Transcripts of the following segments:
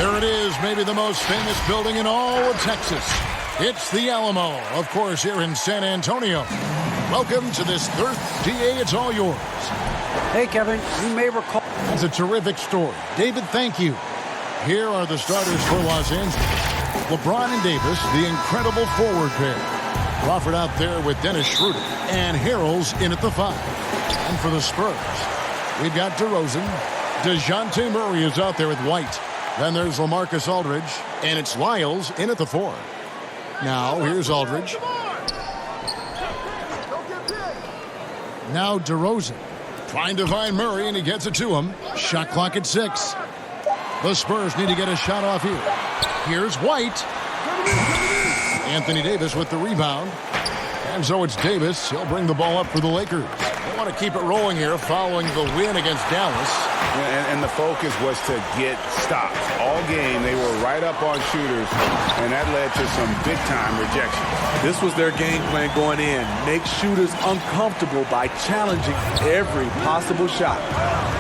There it is, maybe the most famous building in all of Texas. It's the Alamo, of course, here in San Antonio. Welcome to this third DA, it's all yours. Hey, Kevin, you may recall. It's a terrific story. David, thank you. Here are the starters for Los Angeles. LeBron and Davis, the incredible forward pair. Crawford out there with Dennis Schroeder. And Harrell's in at the 5. And for the Spurs, we've got DeRozan. DeJounte Murray is out there with White. Then there's LaMarcus Aldridge. And it's Lyles in at the 4. Now, here's Aldridge. Now DeRozan. Trying to find Murray, and he gets it to him. Shot clock at 6. The Spurs need to get a shot off here. Here's White. Anthony Davis with the rebound. And so it's Davis. He'll bring the ball up for the Lakers. They want to keep it rolling here following the win against Dallas. And the focus was to get stops. All game, they were right up on shooters, and that led to some big-time rejection. This was their game plan going in. Make shooters uncomfortable by challenging every possible shot.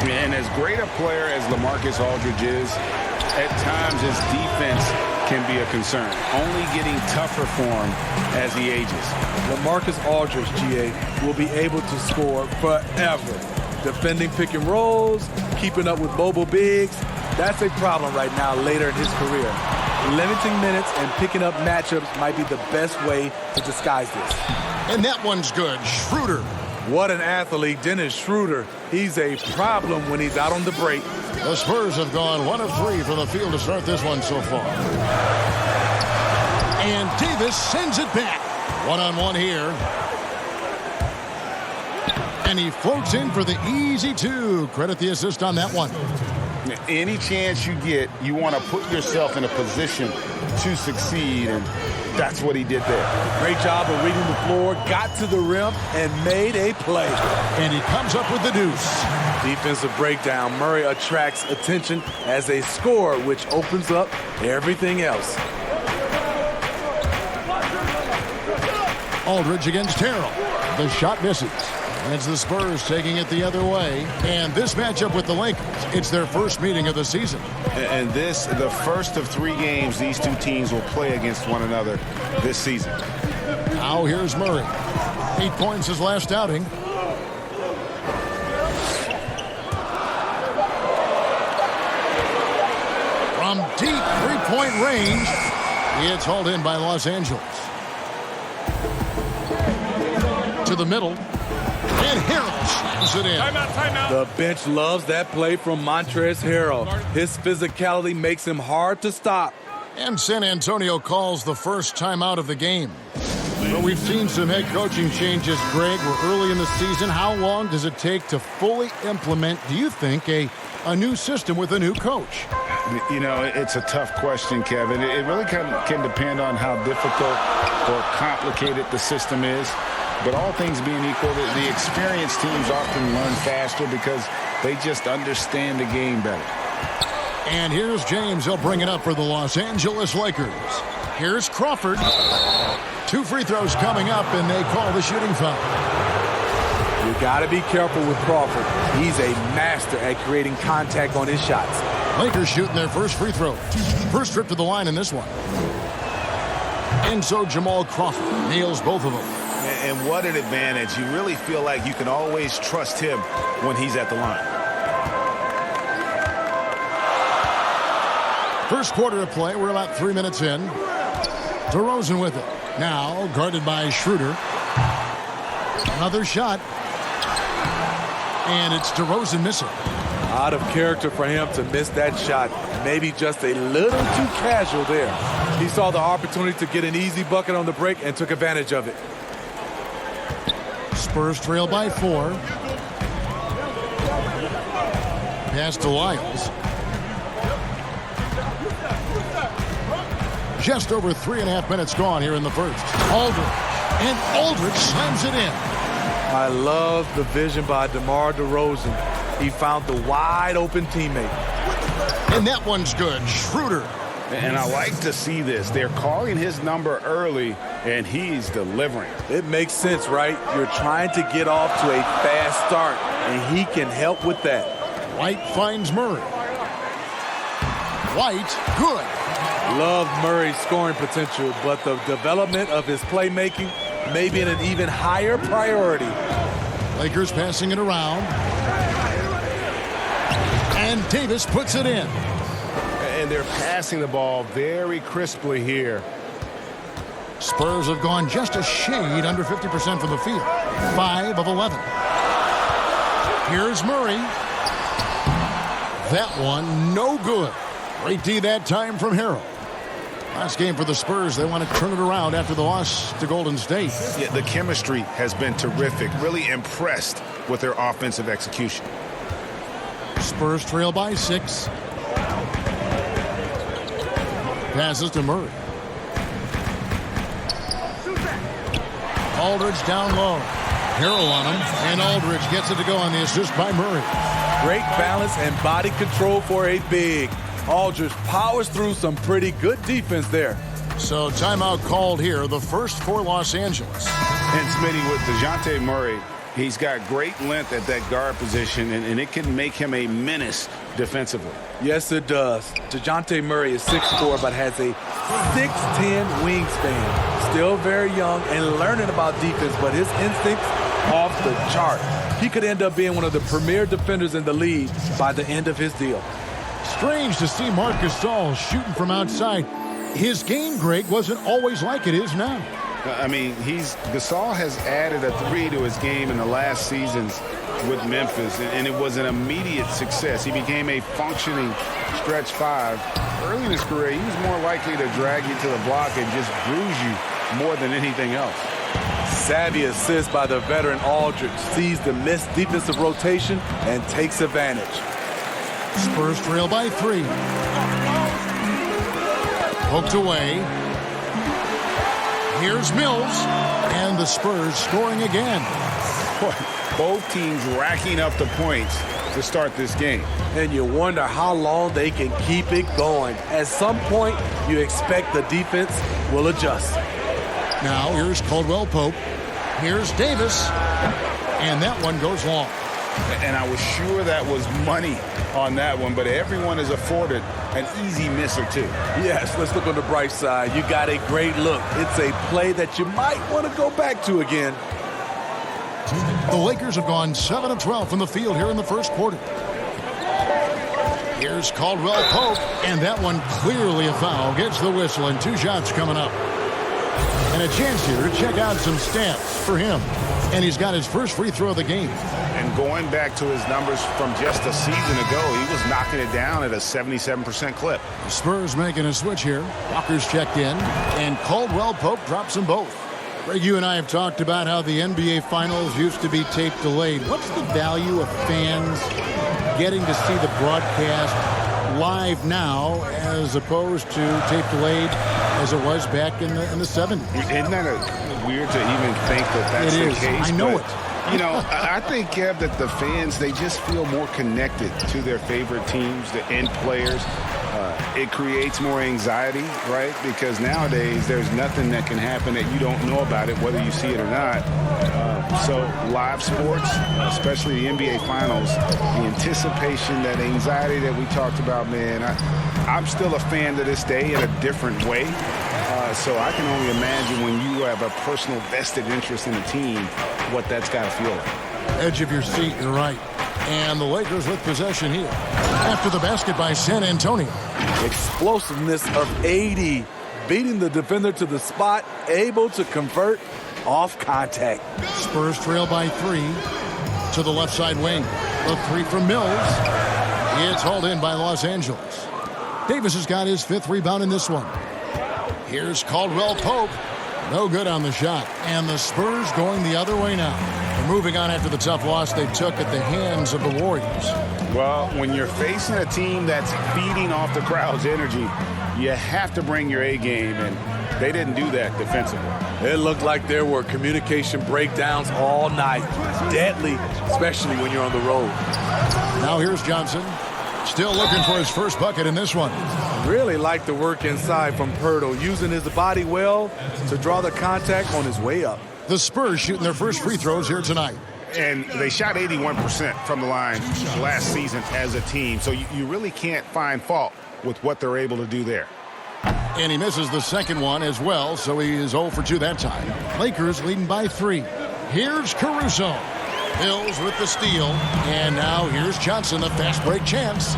And as great a player as LaMarcus Aldridge is, at times his defense can be a concern, only getting tougher for him as he ages. LaMarcus Aldridge, GA, will be able to score forever. Defending pick and rolls, keeping up with mobile bigs, that's a problem right now later in his career. Limiting minutes and picking up matchups might be the best way to disguise this. And that one's good. Schroeder. What an athlete, Dennis Schroeder. He's a problem when he's out on the break. The Spurs have gone 1 of 3 from the field to start this one so far. And Davis sends it back. One-on-one here. And he floats in for the easy 2. Credit the assist on that one. Any chance you get, you want to put yourself in a position to succeed, and that's what he did there. Great job of reading the floor, got to the rim, and made a play. And he comes up with the deuce. Defensive breakdown. Murray attracts attention as a scorer, which opens up everything else. Aldridge against Harrell. The shot misses. And it's the Spurs taking it the other way. And this matchup with the Lakers, it's their first meeting of the season. And this, the first of 3 games these two teams will play against one another this season. Now here's Murray. 8 points his last outing. From deep 3-point range, it's hauled in by Los Angeles. To the middle. And Harrell slams it in. Timeout. The bench loves that play from Montrezl Harrell. His physicality makes him hard to stop. And San Antonio calls the first timeout of the game. But we've seen some head coaching changes, Greg. We're early in the season. How long does it take to fully implement, do you think, a new system with a new coach? You know, it's a tough question, Kevin. It really can depend on how difficult or complicated the system is. But all things being equal, the experienced teams often learn faster because they just understand the game better. And here's James. He'll bring it up for the Los Angeles Lakers. Here's Crawford. 2 free throws coming up, and they call the shooting foul. You got to be careful with Crawford. He's a master at creating contact on his shots. Lakers shooting their first free throw. First trip to the line in this one. And so Jamal Crawford nails both of them. And what an advantage. You really feel like you can always trust him when he's at the line. First quarter of play. We're about 3 minutes in. DeRozan with it. Now guarded by Schroeder. Another shot. And it's DeRozan missing. Out of character for him to miss that shot. Maybe just a little too casual there. He saw the opportunity to get an easy bucket on the break and took advantage of it. Spurs trail by 4. Pass to Lyles. Just over 3.5 minutes gone here in the first. Aldridge. And Aldridge slams it in. I love the vision by DeMar DeRozan. He found the wide open teammate. And that one's good. Schroeder. And I like to see this. They're calling his number early, and he's delivering. It makes sense, right? You're trying to get off to a fast start, and he can help with that. White finds Murray. White, good. Love Murray's scoring potential, but the development of his playmaking may be an even higher priority. Lakers passing it around. And Davis puts it in. And they're passing the ball very crisply here. Spurs have gone just a shade under 50% from the field. 5 of 11. Here's Murray. That one, no good. Great D that time from Harrell. Last game for the Spurs. They want to turn it around after the loss to Golden State. Yeah, the chemistry has been terrific. Really impressed with their offensive execution. Spurs trail by 6. Passes to Murray. Aldridge down low. Harrell on him, and Aldridge gets it to go on the assist by Murray. Great balance and body control for a big. Aldridge powers through some pretty good defense there. So timeout called here, the first for Los Angeles. And Smitty, with DeJounte Murray, he's got great length at that guard position, and it can make him a menace defensively. Yes, it does. DeJounte Murray is 6'4", but has a 6'10" wingspan. Still very young and learning about defense, but his instincts off the chart. He could end up being one of the premier defenders in the league by the end of his deal. Strange to see Marc Gasol shooting from outside. His game, Greg, wasn't always like it is now. I mean, Gasol has added a 3 to his game in the last seasons with Memphis, and it was an immediate success. He became a functioning stretch 5. Early in his career, he was more likely to drag you to the block and just bruise you more than anything else. Savvy assist by the veteran Aldridge, sees the missed defensive rotation and takes advantage. Spurs trail by 3. Poked away. Here's Mills, and the Spurs scoring again. Both teams racking up the points to start this game. And you wonder how long they can keep it going. At some point, you expect the defense will adjust. Now here's Caldwell Pope. Here's Davis, and that one goes long. And I was sure that was money on that one, but everyone is afforded an easy miss or two. Yes, let's look on the bright side. You got a great look. It's a play that you might want to go back to again. The Lakers have gone 7 of 12 from the field here in the first quarter. Here's Caldwell Pope, and that one clearly a foul. Gets the whistle, and 2 shots coming up. And a chance here to check out some stats for him. And he's got his first free throw of the game. And going back to his numbers from just a season ago, he was knocking it down at a 77% clip. The Spurs making a switch here. Walker's checked in, and Caldwell Pope drops them both. Greg, you and I have talked about how the NBA Finals used to be tape delayed. What's the value of fans getting to see the broadcast live now as opposed to tape delayed as it was back in the 70s? Isn't that weird to even think that that's the case? I know it. You know, I think, Kev, that the fans, they just feel more connected to their favorite teams, the end players. It creates more anxiety, right? Because nowadays there's nothing that can happen that you don't know about it, whether you see it or not. So live sports, especially the NBA Finals, the anticipation, that anxiety that we talked about, man, I'm still a fan to this day in a different way. So I can only imagine when you have a personal vested interest in a team, what that's got to feel like. Edge of your seat, you're right. And the Lakers with possession here. After the basket by San Antonio. Explosiveness of 80. Beating the defender to the spot. Able to convert off contact. Spurs trail by 3 to the left side wing. The 3 from Mills. It's hauled in by Los Angeles. Davis has got his 5th rebound in this one. Here's Caldwell Pope. No good on the shot. And the Spurs going the other way now. They're moving on after the tough loss they took at the hands of the Warriors. Well, when you're facing a team that's feeding off the crowd's energy, you have to bring your A game, and they didn't do that defensively. It looked like there were communication breakdowns all night. Deadly, especially when you're on the road. Now here's Johnson. Still looking for his first bucket in this one. Really like the work inside from Pirtle, using his body well to draw the contact on his way up. The Spurs shooting their first free throws here tonight. And they shot 81% from the line last season as a team. So you really can't find fault with what they're able to do there. And he misses the second one as well, so he is 0 for 2 that time. Lakers leading by 3. Here's Caruso. Mills with the steal. And now here's Johnson, a fast break chance.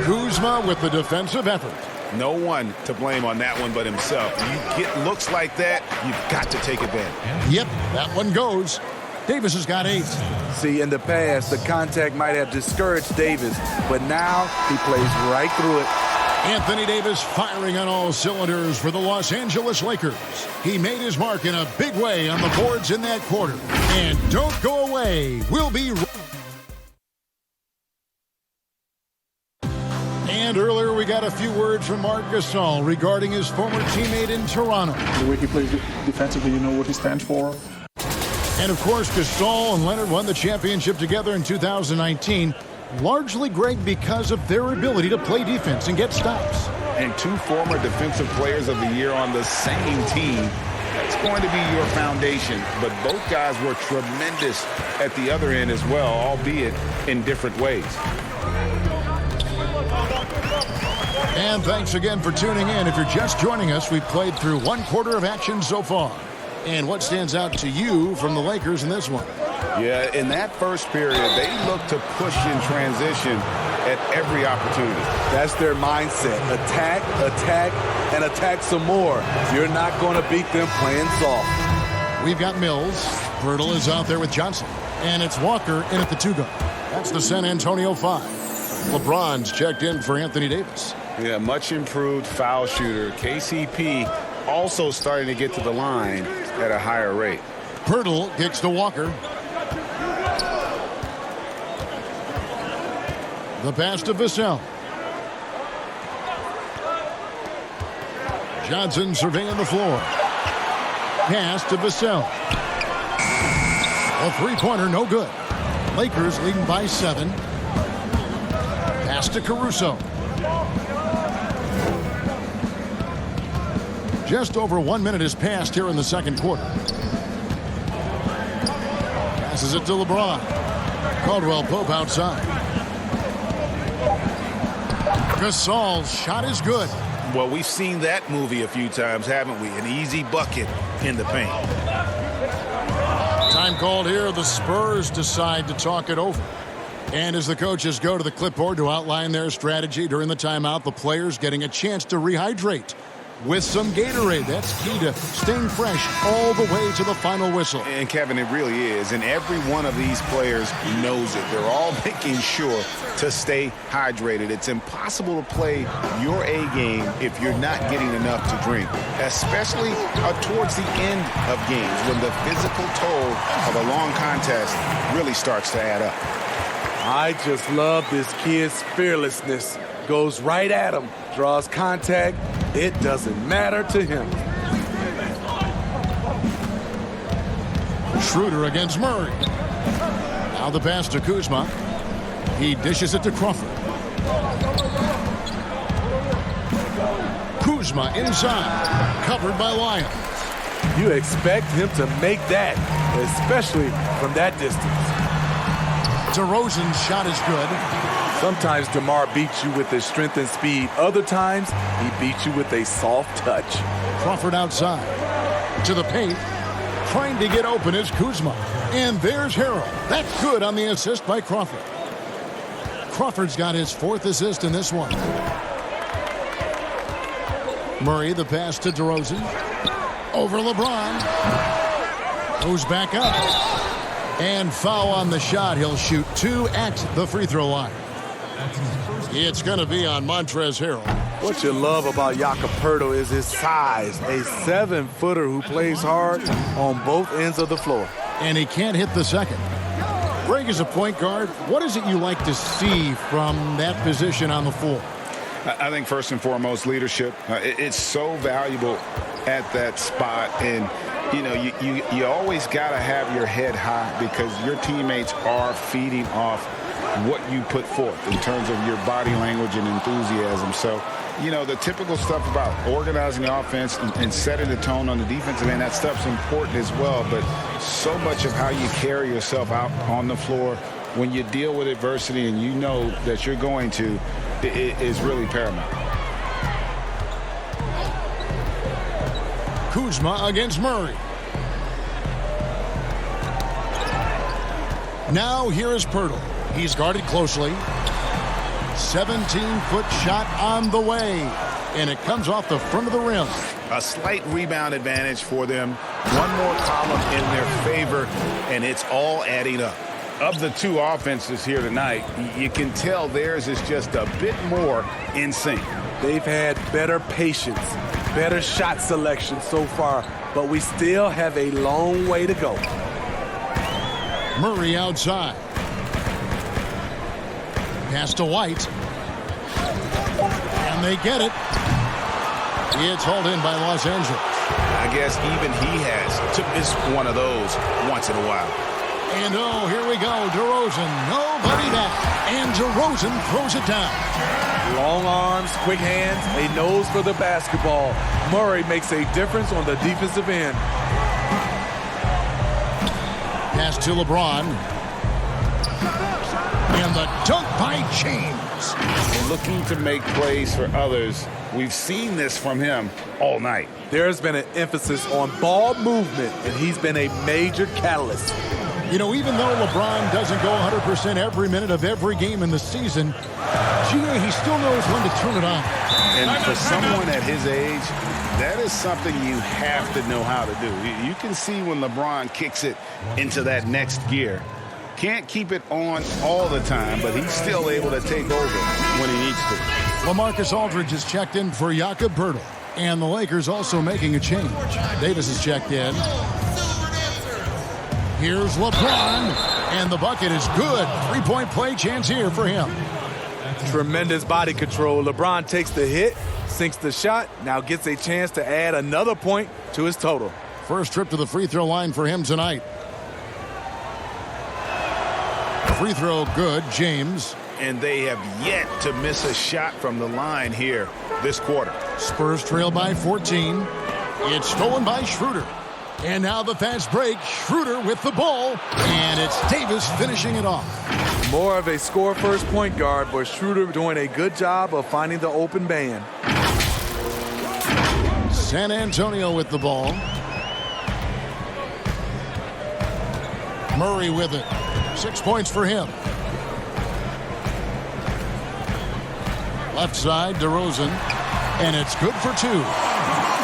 Kuzma with the defensive effort. No one to blame on that one but himself. You get looks like that, you've got to take advantage. Yep, that one goes. Davis has got 8. See, in the past, the contact might have discouraged Davis, but now he plays right through it. Anthony Davis firing on all cylinders for the Los Angeles Lakers. He made his mark in a big way on the boards in that quarter. And don't go away. We'll be... And earlier we got a few words from Marc Gasol regarding his former teammate in Toronto. The way he plays defensively, you know what he stands for. And of course, Gasol and Leonard won the championship together in 2019. Largely, Greg, because of their ability to play defense and get stops. And 2 former defensive players of the year on the same team. That's going to be your foundation. But both guys were tremendous at the other end as well, albeit in different ways. And thanks again for tuning in. If you're just joining us, we've played through 1 quarter of action so far. And what stands out to you from the Lakers in this one? Yeah, in that first period, they looked to push in transition at every opportunity. That's their mindset. Attack, attack, and attack some more. You're not going to beat them playing soft. We've got Mills. Pirtle is out there with Johnson. And it's Walker in at the 2 guard. That's the San Antonio 5. LeBron's checked in for Anthony Davis. Yeah, much improved foul shooter. KCP also starting to get to the line at a higher rate. Pirtle kicks to Walker. The pass to Vassell. Johnson surveying the floor. Pass to Vassell. A 3-pointer, no good. Lakers leading by 7. Pass to Caruso. Just over 1 minute has passed here in the second quarter. Passes it to LeBron. Caldwell Pope outside. Gasol's shot is good. Well, we've seen that movie a few times, haven't we? An easy bucket in the paint. Time called here. The Spurs decide to talk it over. And as the coaches go to the clipboard to outline their strategy during the timeout, the players getting a chance to rehydrate with some Gatorade. That's key to staying fresh all the way to the final whistle. And, Kevin, it really is. And every one of these players knows it. They're all making sure to stay hydrated. It's impossible to play your A game if you're not getting enough to drink, especially towards the end of games when the physical toll of a long contest really starts to add up. I just love this kid's fearlessness. Goes right at him, draws contact. It doesn't matter to him. Schroeder against Murray. Now the pass to Kuzma. He dishes it to Crawford. Kuzma inside. Covered by Lyons. You expect him to make that, especially from that distance. DeRozan's shot is good. Sometimes DeMar beats you with his strength and speed. Other times, he beats you with a soft touch. Crawford outside. To the paint. Trying to get open is Kuzma. And there's Harrell. That's good on the assist by Crawford. Crawford's got his 4th assist in this one. Murray, the pass to DeRozan. Over LeBron. Goes back up. And foul on the shot. He'll shoot 2 at the free throw line. It's going to be on Montrezl Harrell. What you love about Jakob Poeltl is his size. A 7-footer who plays hard on both ends of the floor. And he can't hit the second. Greg is a point guard. What is it you like to see from that position on the floor? I think first and foremost, leadership. It's so valuable at that spot. And, you know, you always got to have your head high because your teammates are feeding off what you put forth in terms of your body language and enthusiasm. So, you know, the typical stuff about organizing the offense and setting the tone on the defensive end, that stuff's important as well. But so much of how you carry yourself out on the floor when you deal with adversity and you know that you're going to, is really paramount. Kuzma against Murray. Now here is Pirtle. He's guarded closely. 17-foot shot on the way. And it comes off the front of the rim. A slight rebound advantage for them. One more column in their favor, and it's all adding up. Of the two offenses here tonight, you can tell theirs is just a bit more in sync. They've had better patience, better shot selection so far, but we still have a long way to go. Murray outside. Pass to White. And they get it. It's hauled in by Los Angeles. I guess even he has to miss one of those once in a while. And oh, here we go. DeRozan, nobody back. And DeRozan throws it down. Long arms, quick hands, a nose for the basketball. Murray makes a difference on the defensive end. Pass to LeBron. And the dunk by James. Looking to make plays for others. We've seen this from him all night. There's been an emphasis on ball movement, and he's been a major catalyst. You know, even though LeBron doesn't go 100% every minute of every game in the season, he still knows when to turn it on. And for someone at his age, that is something you have to know how to do. You can see when LeBron kicks it into that next gear. Can't keep it on all the time, but he's still able to take over when he needs to. LaMarcus Aldridge is checked in for Jakob Poeltl. And the Lakers also making a change. Davis is checked in. Here's LeBron. And the bucket is good. Three-point play chance here for him. Tremendous body control. LeBron takes the hit, sinks the shot, now gets a chance to add another point to his total. First trip to the free throw line for him tonight. Free throw good, James. And they have yet to miss a shot from the line here this quarter. Spurs trail by 14. It's stolen by Schroeder. And now the fast break. Schroeder with the ball. And it's Davis finishing it off. More of a score-first point guard, but Schroeder doing a good job of finding the open man. San Antonio with the ball. Murray with it. 6 points for him. Left side, DeRozan. And it's good for 2.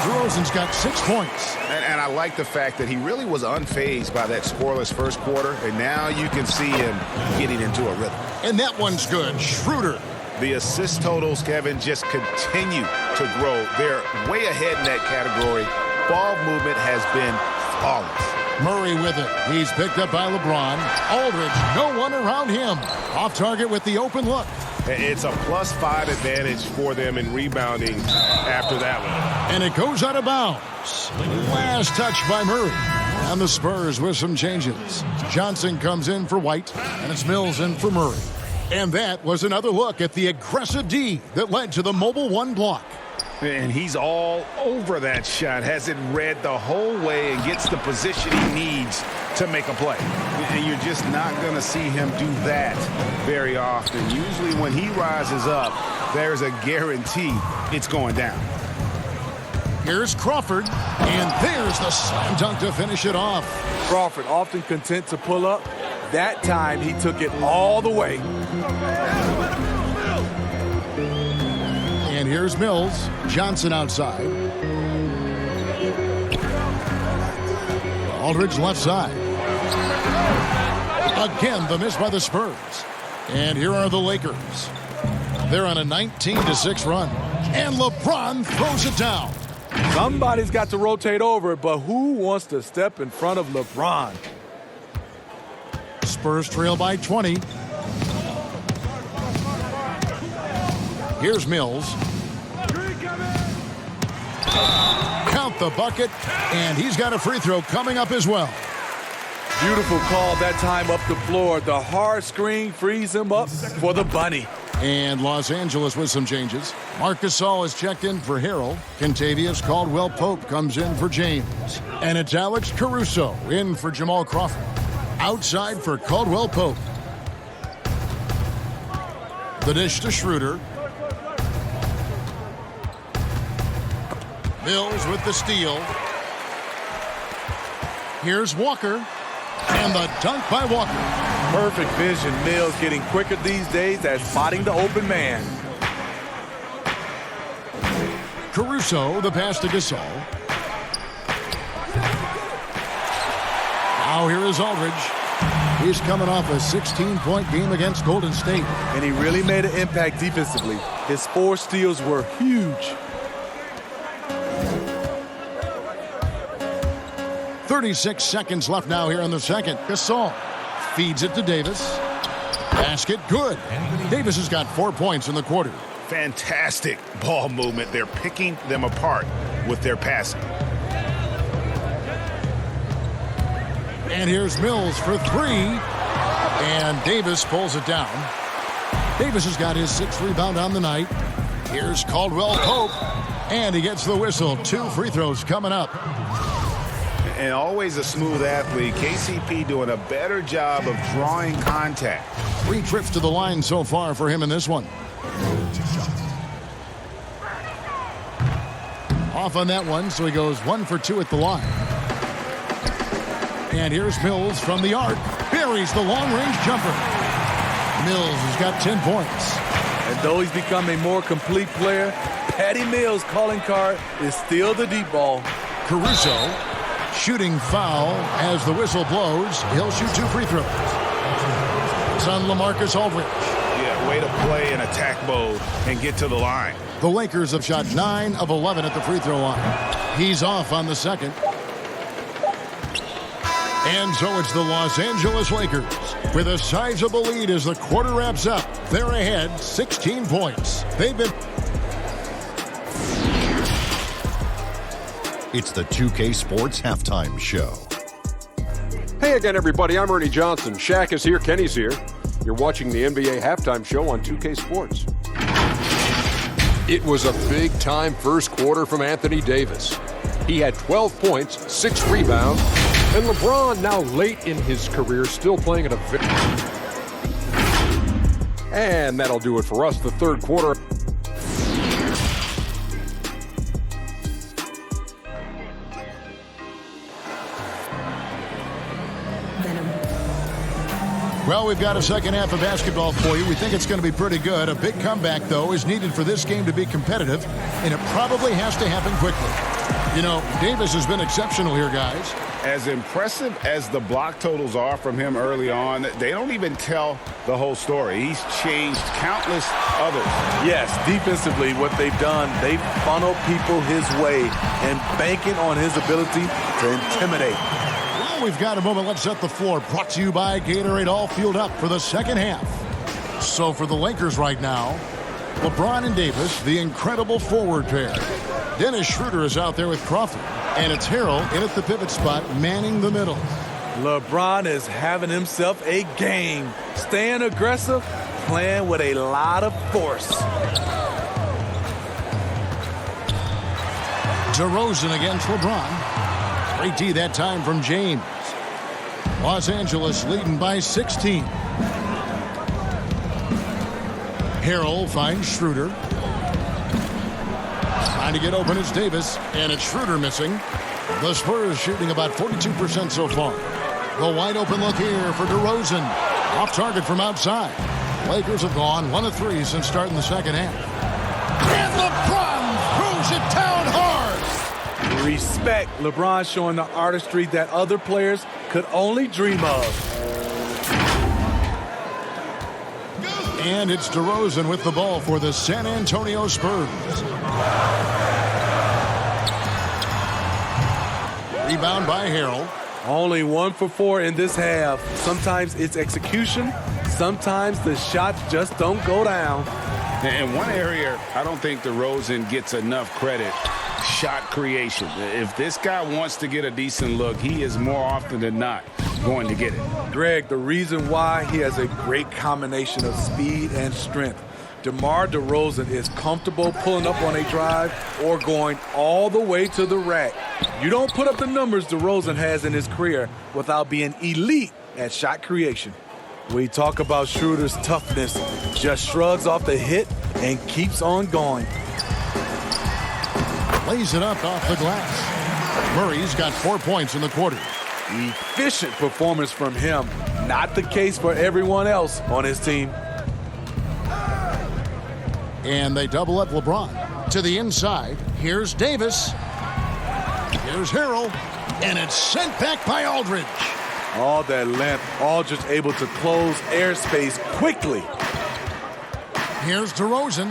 DeRozan's got 6 points. And I like the fact that he really was unfazed by that scoreless first quarter. And now you can see him getting into a rhythm. And that one's good. Schroeder. The assist totals, Kevin, just continue to grow. They're way ahead in that category. Ball movement has been flawless. Murray with it. He's picked up by LeBron. Aldridge, no one around him. Off target with the open look. It's a +5 advantage for them in rebounding after that one. And it goes out of bounds. Last touch by Murray. And the Spurs with some changes. Johnson comes in for White, and it's Mills in for Murray. And that was another look at the aggressive D that led to the mobile 1 block. And he's all over that shot, has it read the whole way and gets the position he needs to make a play. And you're just not going to see him do that very often. Usually when he rises up, there's a guarantee it's going down. Here's Crawford, and there's the slam dunk to finish it off. Crawford often content to pull up. That time he took it all the way. And here's Mills. Johnson outside. Aldridge left side. Again, the miss by the Spurs. And here are the Lakers. They're on a 19-6 run. And LeBron throws it down. Somebody's got to rotate over, but who wants to step in front of LeBron? Spurs trail by 20. Here's Mills. Count the bucket, and he's got a free throw coming up as well. Beautiful call that time up the floor. The hard screen frees him up for the bunny. And Los Angeles with some changes. Marcus Gasol is checked in for Harrell. Kentavious Caldwell-Pope comes in for James. And it's Alex Caruso in for Jamal Crawford. Outside for Caldwell-Pope. The dish to Schroeder. Mills with the steal. Here's Walker. And the dunk by Walker. Perfect vision. Mills getting quicker these days at spotting the open man. Caruso, the pass to Gasol. Now here is Aldridge. He's coming off a 16-point game against Golden State. And he really made an impact defensively. His 4 steals were huge. 36 seconds left now here in the second. Gasol feeds it to Davis. Basket good. Davis has got 4 points in the quarter. Fantastic ball movement. They're picking them apart with their passing. And here's Mills for 3. And Davis pulls it down. Davis has got his 6th rebound on the night. Here's Caldwell Pope. And he gets the whistle. 2 free throws coming up. And always a smooth athlete. KCP doing a better job of drawing contact. 3 trips to the line so far for him in this one. Off on that one, so he goes 1 for 2 at the line. And here's Mills from the arc. Buries the long-range jumper. Mills has got 10 points. And though he's become a more complete player, Patty Mills' calling card is still the deep ball. Caruso shooting foul as the whistle blows. He'll shoot 2 free throws. It's on LaMarcus Aldridge. Yeah, way to play in attack mode and get to the line. The Lakers have shot 9 of 11 at the free throw line. He's off on the second. And so it's the Los Angeles Lakers with a sizable lead as the quarter wraps up. They're ahead 16 points. They've been... It's the 2K Sports Halftime Show. Hey again, everybody. I'm Ernie Johnson. Shaq is here. Kenny's here. You're watching the NBA Halftime Show on 2K Sports. It was a big-time first quarter from Anthony Davis. He had 12 points, 6 rebounds, and LeBron, now late in his career, still playing at a very... And that'll do it for us, the third quarter. Well, we've got a second half of basketball for you. We think it's going to be pretty good. A big comeback, though, is needed for this game to be competitive, and it probably has to happen quickly. You know, Davis has been exceptional here, guys. As impressive as the block totals are from him early on, they don't even tell the whole story. He's changed countless others. Yes, defensively, what they've done, they've funneled people his way and banking on his ability to intimidate. Well, we've got a moment. Let's set the floor. Brought to you by Gatorade, all fueled up for the second half. So for the Lakers right now, LeBron and Davis, the incredible forward pair. Dennis Schroeder is out there with Crawford. And it's Harrell in at the pivot spot, manning the middle. LeBron is having himself a game. Staying aggressive, playing with a lot of force. DeRozan against LeBron. Great D that time from James. Los Angeles leading by 16. Harrell finds Schroeder. Trying to get open is Davis, and it's Schroeder missing. The Spurs shooting about 42% so far. The wide open look here for DeRozan. Off target from outside. Lakers have gone 1 of 3 since starting the second half. And LeBron throws it down hard. Respect. LeBron showing the artistry that other players could only dream of. And it's DeRozan with the ball for the San Antonio Spurs. Rebound by Harrell. Only 1 for 4 in this half. Sometimes it's execution. Sometimes the shots just don't go down. In one area, I don't think DeRozan gets enough credit. Shot creation. If this guy wants to get a decent look, he is more often than not going to get it. Greg, the reason why he has a great combination of speed and strength. DeMar DeRozan is comfortable pulling up on a drive or going all the way to the rack. You don't put up the numbers DeRozan has in his career without being elite at shot creation. We talk about Schroeder's toughness, just shrugs off the hit and keeps on going. lays it up off the glass. Murray's got 4 points in the quarter. Efficient performance from him. Not the case for everyone else on his team. And they double up LeBron. To the inside. Here's Davis. Here's Harrell. And it's sent back by Aldridge. All that length, Aldridge able to close airspace quickly. Here's DeRozan.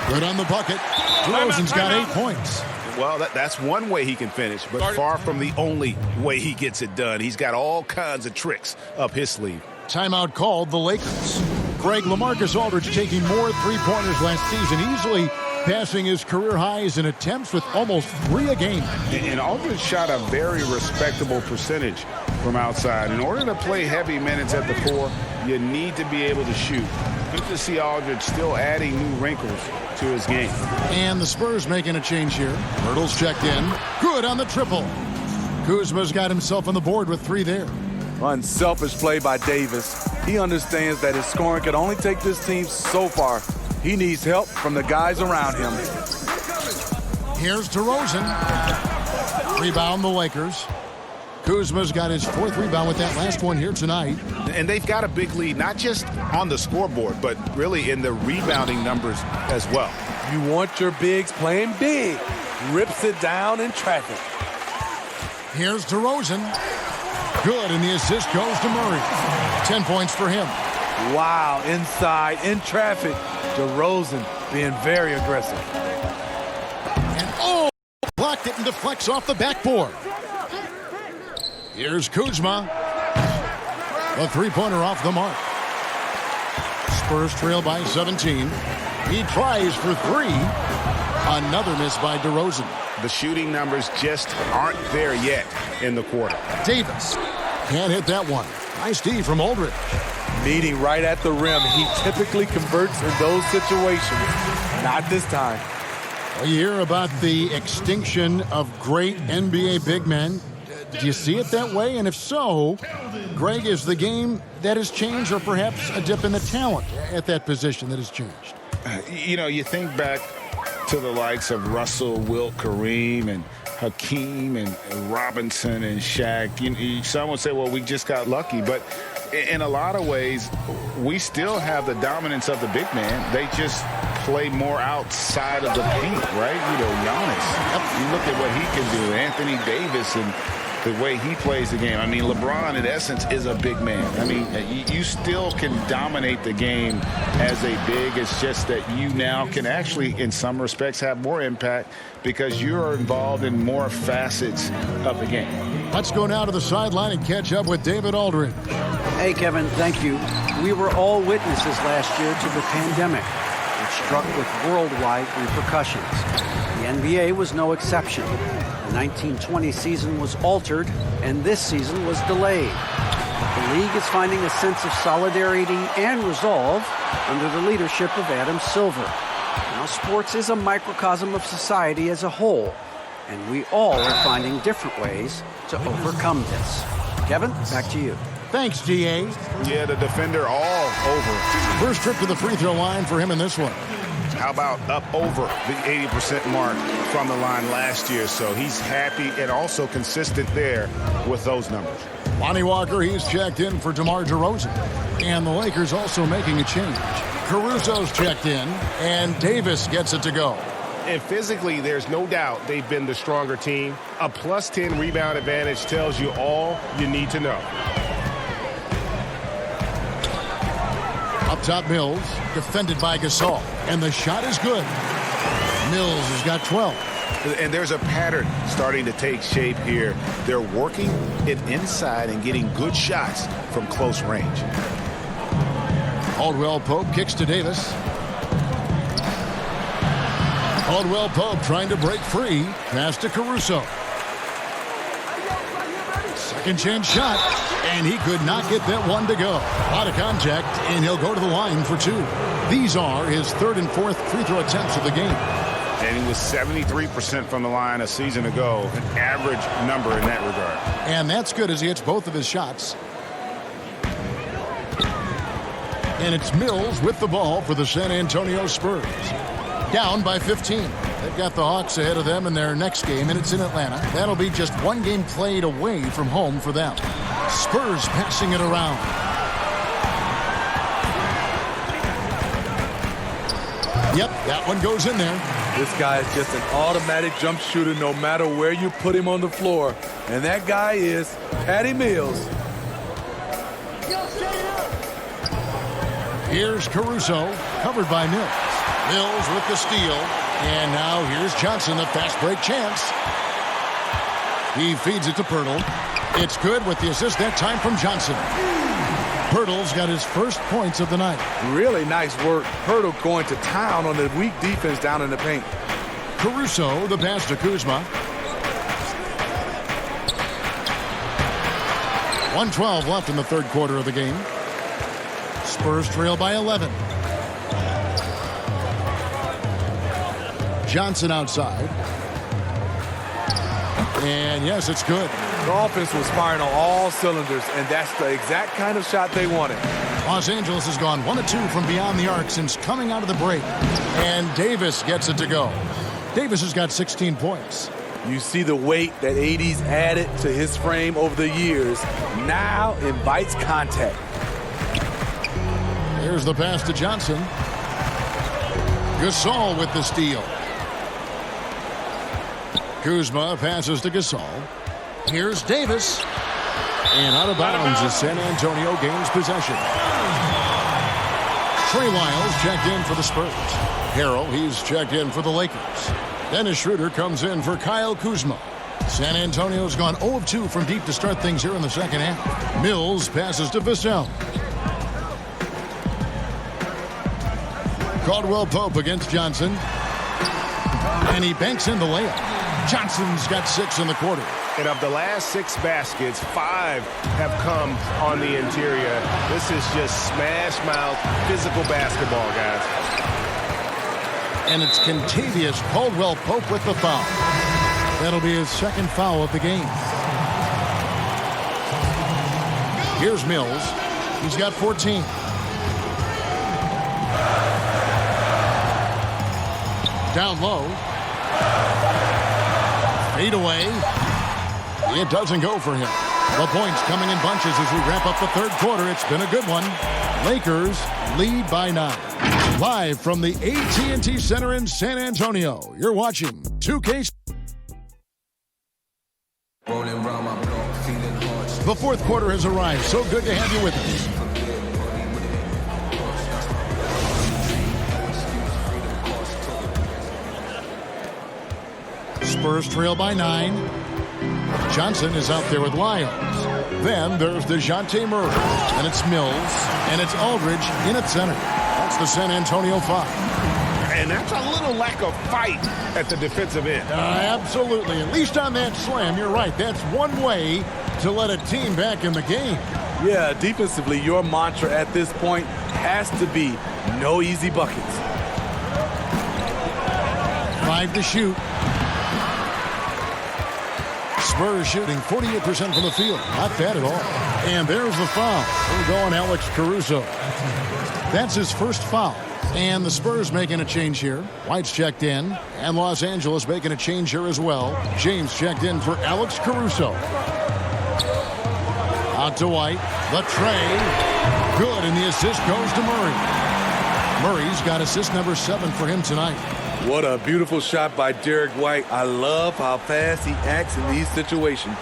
Good on the bucket. DeRozan's got 8 points. Well, that's one way he can finish, but far from the only way he gets it done. He's got all kinds of tricks up his sleeve. Timeout called the Lakers. Greg, LaMarcus Aldridge taking more three-pointers last season, easily passing his career highs in attempts with almost 3 a game. And Aldridge shot a very respectable percentage from outside. In order to play heavy minutes at the 4, you need to be able to shoot. Good to see Aldridge still adding new wrinkles to his game. And the Spurs making a change here. Hurdle's checked in. Good on the triple. Kuzma's got himself on the board with 3 there. Unselfish play by Davis. He understands that his scoring can only take this team so far. He needs help from the guys around him. Here's DeRozan. Rebound the Lakers. Kuzma's got his 4th rebound with that last one here tonight. And they've got a big lead, not just on the scoreboard, but really in the rebounding numbers as well. You want your bigs playing big. Rips it down in traffic. Here's DeRozan. Good, and the assist goes to Murray. 10 points for him. Wow, inside, in traffic. DeRozan being very aggressive. And blocked it and deflects off the backboard. Here's Kuzma. A three-pointer off the mark. Spurs trail by 17. He tries for 3. Another miss by DeRozan. The shooting numbers just aren't there yet in the quarter. Davis can't hit that one. Nice D from Aldridge. Meeting right at the rim. He typically converts in those situations. Not this time. Well, you hear about the extinction of great NBA big men. Do you see it that way? And if so, Greg, is the game that has changed, or perhaps a dip in the talent at that position that has changed? You know, you think back to the likes of Russell, Wilt, Kareem, and Hakeem, and Robinson, and Shaq. Some would say, well, we just got lucky. But in a lot of ways, we still have the dominance of the big man. They just play more outside of the paint, right? You know, Giannis. You look at what he can do. Anthony Davis and the way he plays the game. I mean, LeBron, in essence, is a big man. I mean, you still can dominate the game as a big. It's just that you now can actually, in some respects, have more impact because you're involved in more facets of the game. Let's go now to the sideline and catch up with David Aldridge. Hey, Kevin, thank you. We were all witnesses last year to the pandemic, which struck with worldwide repercussions. The NBA was no exception. The 1920 season was altered, and this season was delayed. The league is finding a sense of solidarity and resolve under the leadership of Adam Silver. Now, sports is a microcosm of society as a whole, and we all are finding different ways to overcome this. Kevin, back to you. Thanks, D.A. Yeah, the defender all over. First trip to the free throw line for him in this one. How about up over the 80% mark from the line last year? So he's happy and also consistent there with those numbers. Lonnie Walker, he's checked in for DeMar DeRozan. And the Lakers also making a change. Caruso's checked in, and Davis gets it to go. And physically, there's no doubt they've been the stronger team. A plus 10 rebound advantage tells you all you need to know. Up top, Mills, defended by Gasol. And the shot is good. Mills has got 12. And there's a pattern starting to take shape here. They're working it inside and getting good shots from close range. Caldwell Pope kicks to Davis. Caldwell Pope trying to break free. Pass to Caruso. Second chance shot. And he could not get that one to go. Out of contact, and he'll go to the line for 2. These are his 3rd and 4th free throw attempts of the game. And he was 73% from the line a season ago, an average number in that regard. And that's good as he hits both of his shots. And it's Mills with the ball for the San Antonio Spurs. down by 15. They've got the Hawks ahead of them in their next game, and it's in Atlanta. That'll be just one game played away from home for them. Spurs passing it around. Yep, that one goes in there. This guy is just an automatic jump shooter no matter where you put him on the floor. And that guy is Patty Mills. Here's Caruso, covered by Mills. Mills with the steal. And now here's Johnson, the fast break chance. He feeds it to Pirtle. It's good with the assist that time from Johnson. Pirtle's got his first points of the night. Really nice work. Pirtle going to town on the weak defense down in the paint. Caruso, the pass to Kuzma. 1:12 left in the third quarter of the game. Spurs trail by 11. Johnson outside. And yes, it's good. The offense was firing on all cylinders, and that's the exact kind of shot they wanted. Los Angeles has gone 1 of 2 from beyond the arc since coming out of the break. And Davis gets it to go. Davis has got 16 points. You see the weight that AD's added to his frame over the years. Now invites contact. Here's the pass to Johnson. Gasol with the steal. Kuzma passes to Gasol. Here's Davis. And out of bounds as San Antonio gains possession. Trey Lyles checked in for the Spurs. Harrell, he's checked in for the Lakers. Dennis Schroeder comes in for Kyle Kuzma. San Antonio's gone 0 of 2 from deep to start things here in the second half. Mills passes to Vassell. Caldwell Pope against Johnson. And he banks in the layup. Johnson's got 6 in the quarter. And of the last 6 baskets, 5 have come on the interior. This is just smash mouth physical basketball, guys. And it's Kentavious Caldwell Pope with the foul. That'll be his second foul of the game. Here's Mills. He's got 14. Down low. Fade away. It doesn't go for him. The points coming in bunches as we wrap up the third quarter. It's been a good one. Lakers lead by 9. Live from the AT&T Center in San Antonio, you're watching 2K. The fourth quarter has arrived. So good to have you with us. Spurs trail by 9. Johnson is out there with Lyles. Then there's DeJounte Murray. And it's Mills. And it's Aldridge in at center. That's the San Antonio 5. And that's a little lack of fight at the defensive end. Absolutely. At least on that slam, you're right. That's one way to let a team back in the game. Yeah, defensively, your mantra at this point has to be no easy buckets. 5 to shoot. Spurs shooting 48% from the field. Not bad at all. And there's the foul. We're going Alex Caruso. That's his first foul. And the Spurs making a change here. White's checked in. And Los Angeles making a change here as well. James checked in for Alex Caruso. Out to White. The tray. Good. And the assist goes to Murray. Murray's got assist number 7 for him tonight. What a beautiful shot by Derek White. I love how fast he acts in these situations.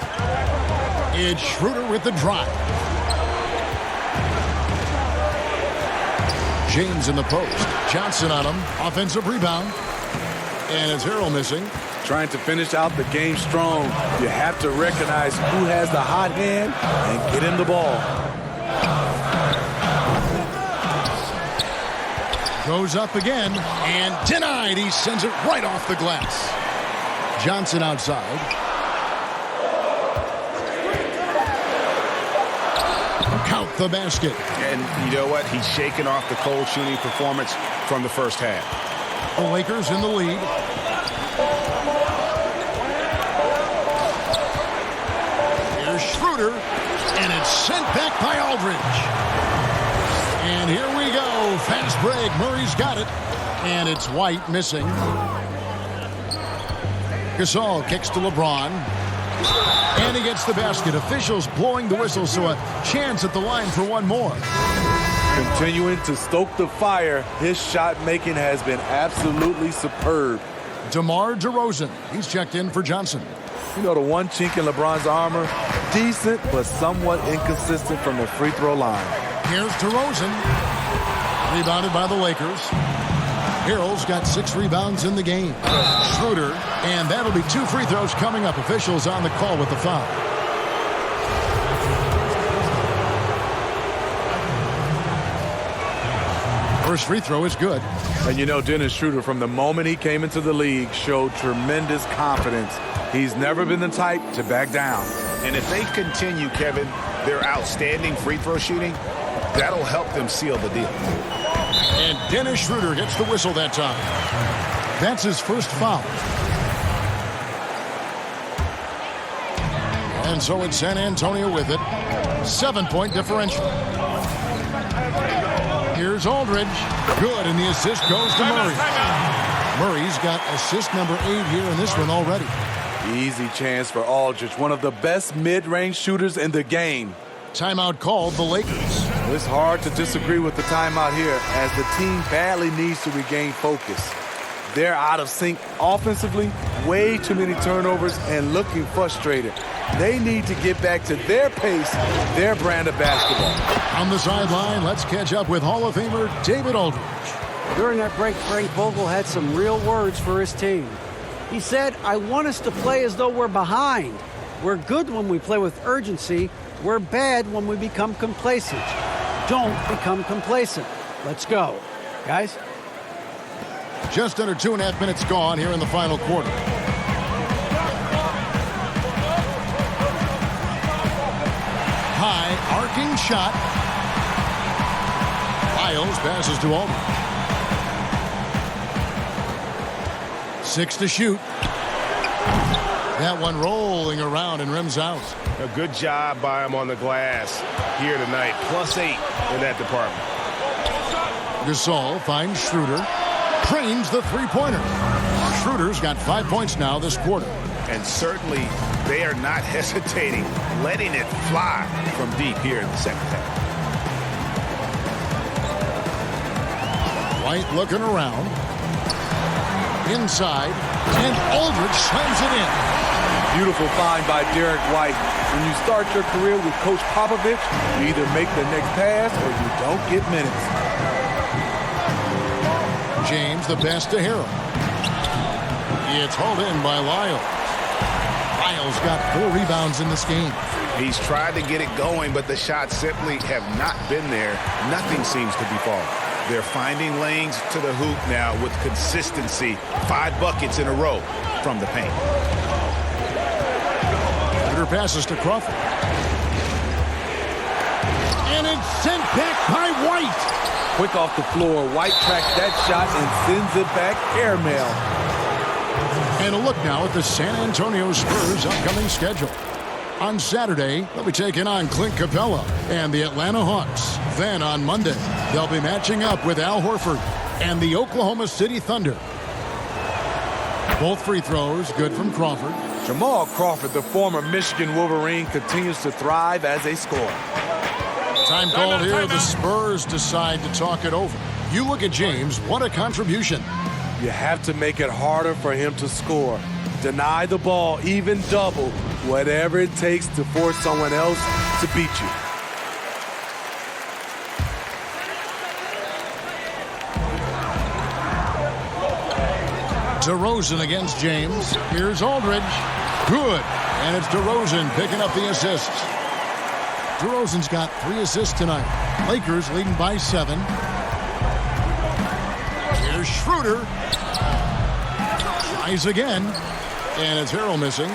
It's Schroeder with the drive. James in the post. Johnson on him. Offensive rebound. And it's Harrell missing. Trying to finish out the game strong. You have to recognize who has the hot hand and get him the ball. Goes up again and denied. He sends it right off the glass. Johnson outside. Count the basket. And you know what? He's shaking off the cold shooting performance from the first half. The Lakers in the lead. Here's Schroeder, and it's sent back by Aldridge. And here we go. fast break. Murray's got it. And it's White missing. Gasol kicks to LeBron. And he gets the basket. Officials blowing the whistle, so a chance at the line for one more. Continuing to stoke the fire, his shot making has been absolutely superb. DeMar DeRozan, he's checked in for Johnson. You know, the one chink in LeBron's armor, decent but somewhat inconsistent from the free throw line. Here's DeRozan, rebounded by the Lakers. Harrell's got 6 rebounds in the game. Schroeder, and that'll be 2 free throws coming up. Officials on the call with the foul. First free throw is good. And you know, Dennis Schroeder, from the moment he came into the league, showed tremendous confidence. He's never been the type to back down. And if they continue, Kevin, their outstanding free throw shooting, that'll help them seal the deal. And Dennis Schroeder gets the whistle that time. That's his first foul. And so it's San Antonio with it. 7-point differential. Here's Aldridge. Good, and the assist goes to Murray. Murray's got assist number 8 here in this one already. Easy chance for Aldridge, one of the best mid-range shooters in the game. Timeout called the Lakers. It's hard to disagree with the timeout here, as the team badly needs to regain focus. They're out of sync offensively, way too many turnovers, and looking frustrated. They need to get back to their pace, their brand of basketball. On the sideline, let's catch up with Hall of Famer David Aldridge. During that break, Frank Vogel had some real words for his team. He said, "I want us to play as though we're behind. We're good when we play with urgency. We're bad when we become complacent. Don't become complacent. Let's go." Guys? Just under 2.5 minutes gone here in the final quarter. High arcing shot. Lyles passes to Aldridge. 6 to shoot. That one rolling around and rims out. A good job by him on the glass here tonight. +8 in that department. Gasol finds Schroeder. Trains the three-pointer. Schroeder's got 5 points now this quarter. And certainly they are not hesitating, letting it fly from deep here in the second half. White looking around. Inside. And Aldridge slams it in. Beautiful find by Derek White. When you start your career with Coach Popovich, you either make the next pass or you don't get minutes. James the best to Harrell. It's hauled in by Lyles. Lyles got 4 rebounds in this game. He's tried to get it going, but the shots simply have not been there. Nothing seems to be falling. They're finding lanes to the hoop now with consistency. 5 buckets in a row from the paint. Schroeder passes to Crawford. And it's sent back by White. Quick off the floor, White tracks that shot and sends it back airmail. And a look now at the San Antonio Spurs' upcoming schedule. On Saturday, they'll be taking on Clint Capella and the Atlanta Hawks. Then on Monday, they'll be matching up with Al Horford and the Oklahoma City Thunder. Both free throws good from Crawford. Jamal Crawford, the former Michigan Wolverine, continues to thrive as a scorer. Time called here. The Spurs decide to talk it over. You look at James. What a contribution. You have to make it harder for him to score. Deny the ball, even double, whatever it takes to force someone else to beat you. DeRozan against James. Here's Aldridge. Good. And it's DeRozan picking up the assists. DeRozan's got 3 assists tonight. Lakers leading by 7. Here's Schroeder. Tries again. And it's Harrell missing.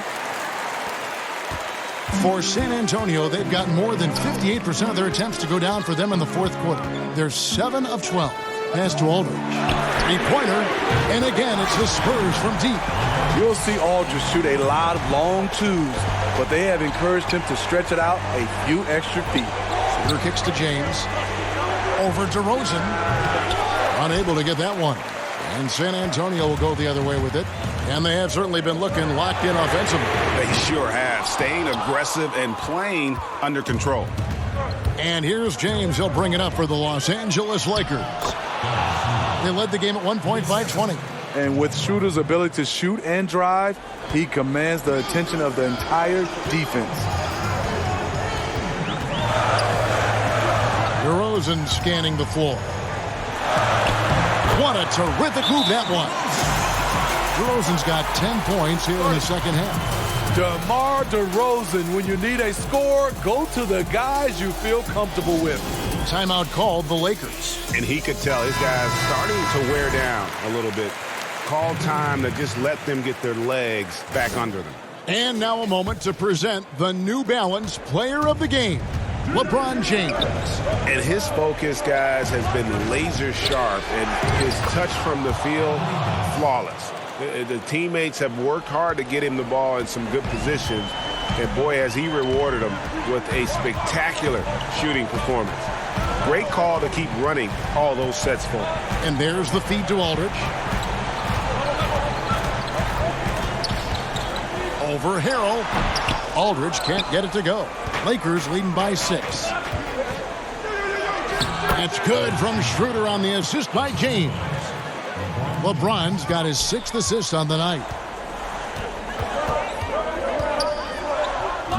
For San Antonio, they've got more than 58% of their attempts to go down for them in the fourth quarter. They're 7 of 12. Pass to Aldridge. 3-pointer. And again, it's the Spurs from deep. You'll see Aldridge shoot a lot of long twos, but they have encouraged him to stretch it out a few extra feet. Schroeder kicks to James. Over DeRozan. Unable to get that one. And San Antonio will go the other way with it. And they have certainly been looking locked in offensively. They sure have. Staying aggressive and playing under control. And here's James. He'll bring it up for the Los Angeles Lakers. They led the game at one point by 20. And with Schroeder's ability to shoot and drive, he commands the attention of the entire defense. DeRozan scanning the floor. What a terrific move that was. DeRozan's got 10 points here in the second half. DeMar DeRozan, when you need a score, go to the guys you feel comfortable with. Timeout called the Lakers. And he could tell his guys starting to wear down a little bit. Call time to just let them get their legs back under them. And now a moment to present the New Balance Player of the Game, LeBron James. And his focus, guys, has been laser sharp, and his touch from the field, flawless. The teammates have worked hard to get him the ball in some good positions, and boy, has he rewarded them with a spectacular shooting performance. Great call to keep running all those sets for him. And there's the feed to Aldridge. Over Harrell. Aldridge can't get it to go. Lakers leading by 6. It's good from Schroeder on the assist by James. LeBron's got his 6th assist on the night.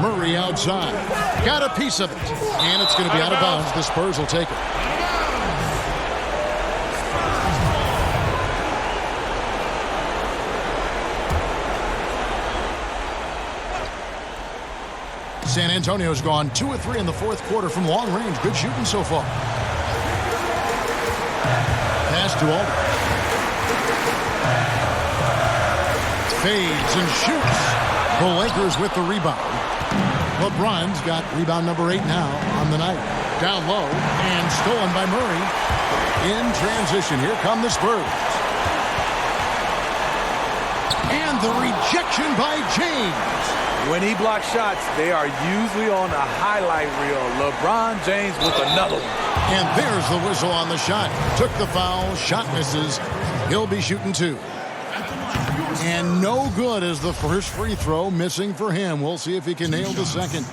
Murray outside. Got a piece of it. And it's going to be out of bounds. The Spurs will take it. San Antonio's gone 2 of 3 in the fourth quarter from long range. Good shooting so far. Pass to Aldridge. Fades and shoots. The Lakers with the rebound. LeBron's got rebound number 8 now on the night. Down low and stolen by Murray. In transition, here come the Spurs. And the rejection by James. When he blocks shots, they are usually on a highlight reel. LeBron James with another one. And there's the whistle on the shot. Took the foul. Shot misses. He'll be shooting 2. And no good is the first free throw missing for him. We'll see if he can nail the second.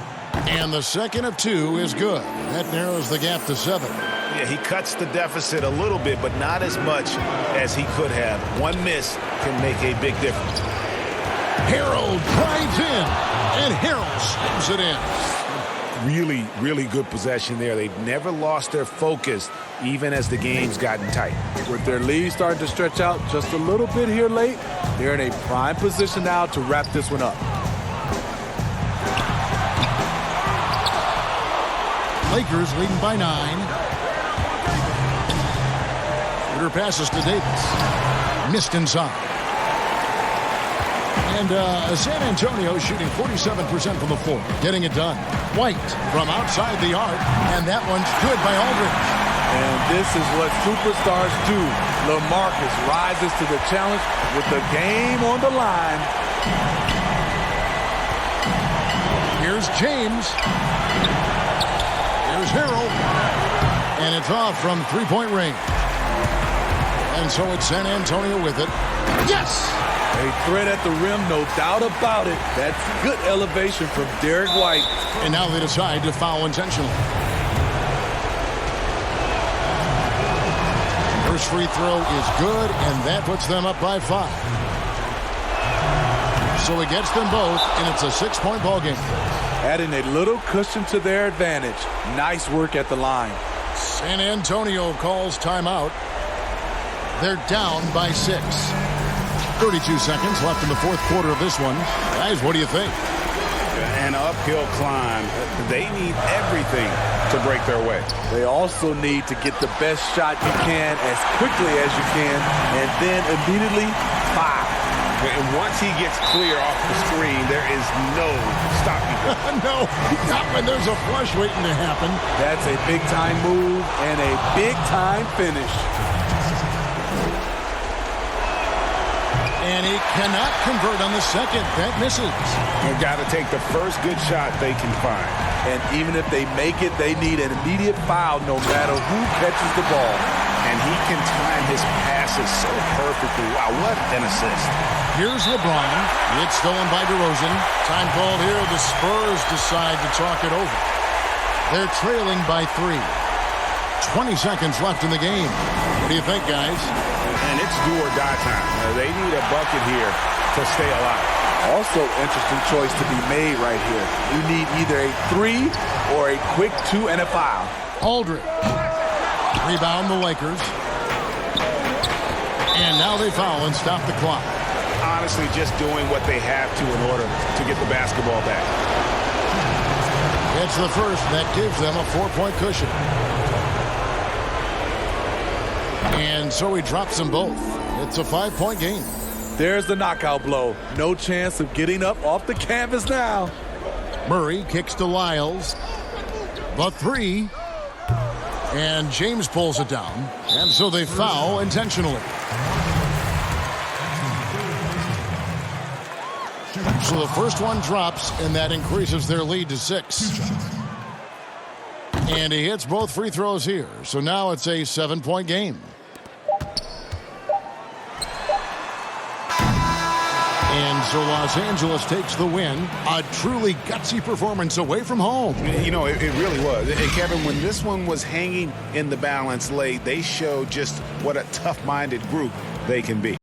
And the second of 2 is good. That narrows the gap to 7. Yeah, he cuts the deficit a little bit, but not as much as he could have. One miss can make a big difference. Harold drives in, and Harold slams it in. Really, really good possession there. They've never lost their focus, even as the game's gotten tight. With their lead starting to stretch out just a little bit here late, they're in a prime position now to wrap this one up. Lakers leading by 9. Shooter passes to Davis. Missed inside. And San Antonio shooting 47% from the floor. Getting it done. White from outside the arc. And that one's good by Aldridge. And this is what superstars do. LaMarcus rises to the challenge with the game on the line. Here's James. Here's Harold. And it's off from three-point range. And so it's San Antonio with it. Yes! A threat at the rim, no doubt about it. That's good elevation from Derek White. And now they decide to foul intentionally. First free throw is good, and that puts them up by 5. So it gets them both, and it's a 6-point ball game. Adding a little cushion to their advantage. Nice work at the line. San Antonio calls timeout. They're down by 6. 32 seconds left in the fourth quarter of this one. Guys, what do you think? An uphill climb. They need everything to break their way. They also need to get the best shot you can as quickly as you can, and then immediately fire. And once he gets clear off the screen, there is no stopping him. No, not when there's a flush waiting to happen. That's a big-time move and a big-time finish. And he cannot convert on the second. That misses. They've got to take the first good shot they can find. And even if they make it, they need an immediate foul no matter who catches the ball. And he can time his passes so perfectly. Wow, what an assist. Here's LeBron. It's stolen by DeRozan. Time called here. The Spurs decide to talk it over. They're trailing by 3. 20 seconds left in the game. What do you think, guys? And it's do or die time. They need a bucket here to stay alive. Also, interesting choice to be made right here. You need either a 3 or a quick 2 and a foul. Aldridge. Rebound the Lakers. And now they foul and stop the clock. Honestly, just doing what they have to in order to get the basketball back. It's the first. That gives them a 4-point cushion. And so he drops them both. It's a 5-point game. There's the knockout blow. No chance of getting up off the canvas now. Murray kicks to Lyles. The 3. And James pulls it down. And so they foul intentionally. So the first one drops, and that increases their lead to 6. And he hits both free throws here. So now it's a 7-point game. And so Los Angeles takes the win. A truly gutsy performance away from home. You know, it really was. And Kevin, when this one was hanging in the balance late, they showed just what a tough-minded group they can be.